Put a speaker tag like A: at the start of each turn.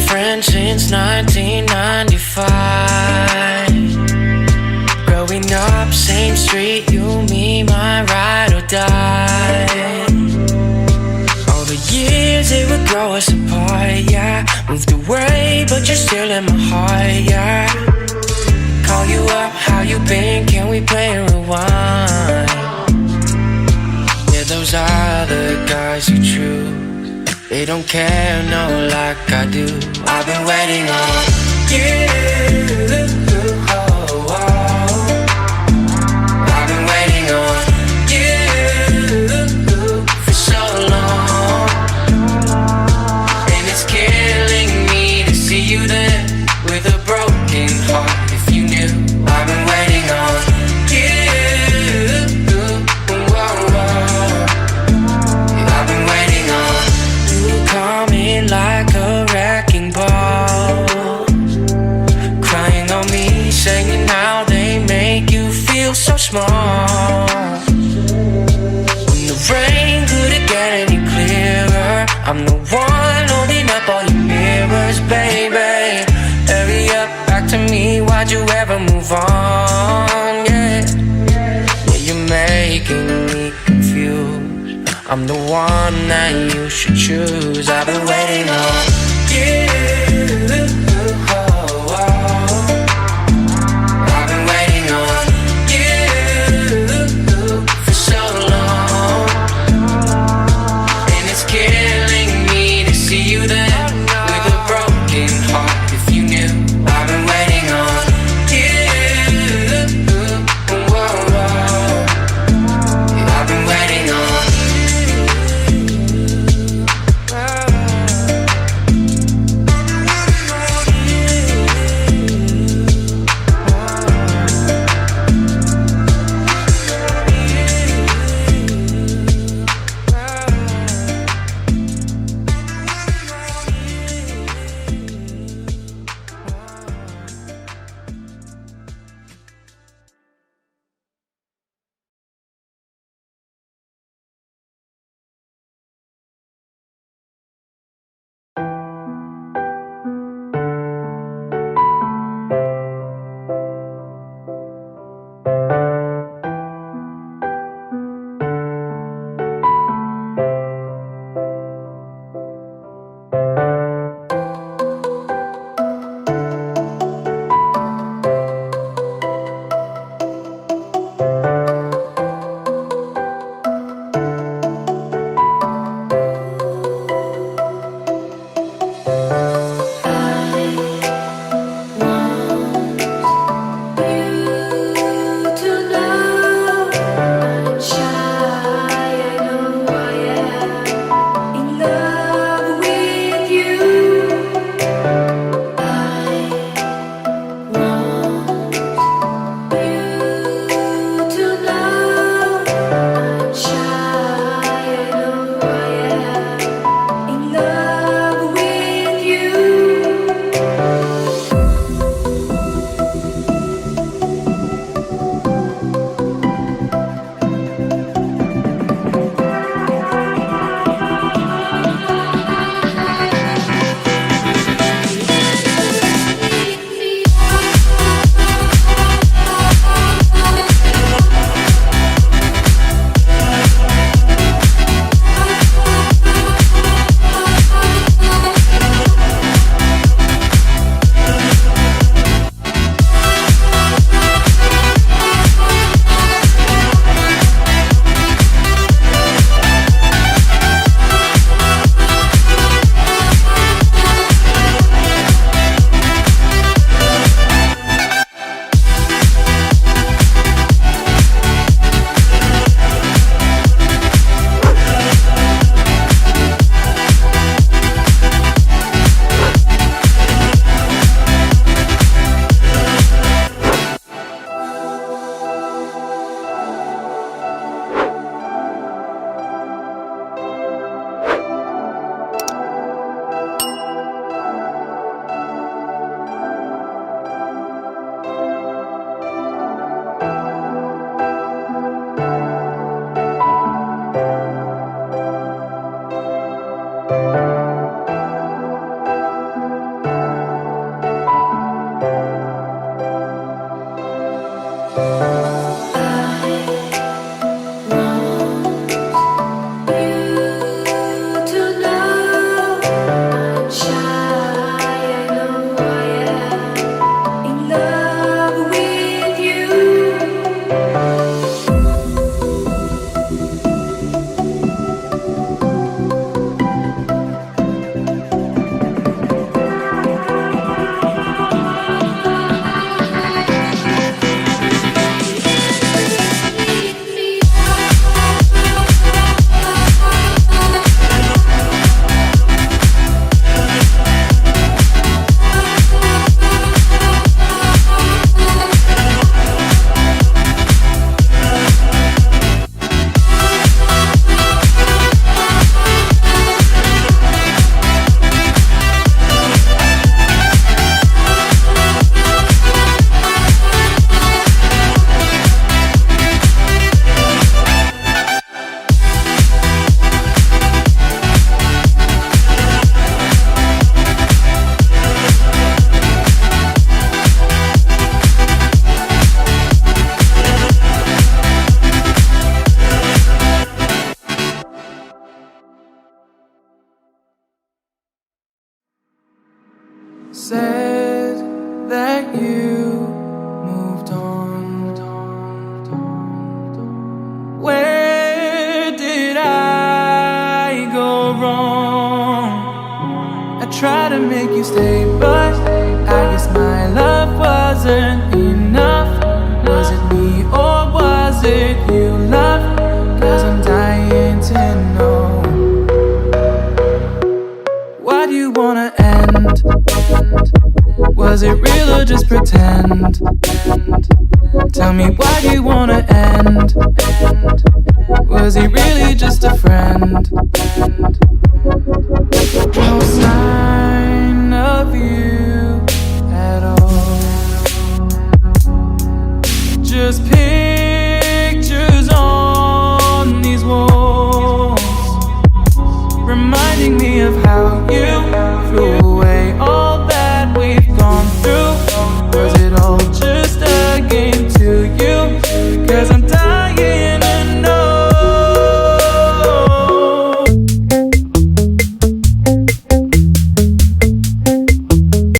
A: friends since 1995. Growing up, same street, you, me, my ride or die. All the years, it would grow us apart, yeah. Moved away, but you're still in my heart, yeah. Call you up, how you been, can we play and rewind? Yeah, those are the guys you choose. They don't care, no, like I do. I've been waiting on you. Oh, oh. I've been waiting on you for so long, and it's killing me to see you there with a broken heart. If you knew, I've been waiting on you. I've been waiting on you coming like a wrecking ball, crying on me, saying how they make you feel so small. When the rain couldn't get any clearer, I'm the one holding up all your mirrors, baby. Hurry up, back to me, why'd you ever move on? Yeah, yeah, you're making me confused. I'm the one that you should choose. I've been waiting on you. Oh, oh. I've been waiting on you for so long, and it's killing me to see you there with a broken heart. If you knew, I've been waiting on you. Oh, oh. I've been waiting on you. said that you moved on. Where did I go wrong? I tried to make you stay, but I guess my love wasn't enough. Was it me or was it you, love? 'Cause I'm dying to know. Why do you wanna end? Was it real or just pretend? Tell me, why do you wanna end? Was he really just a friend?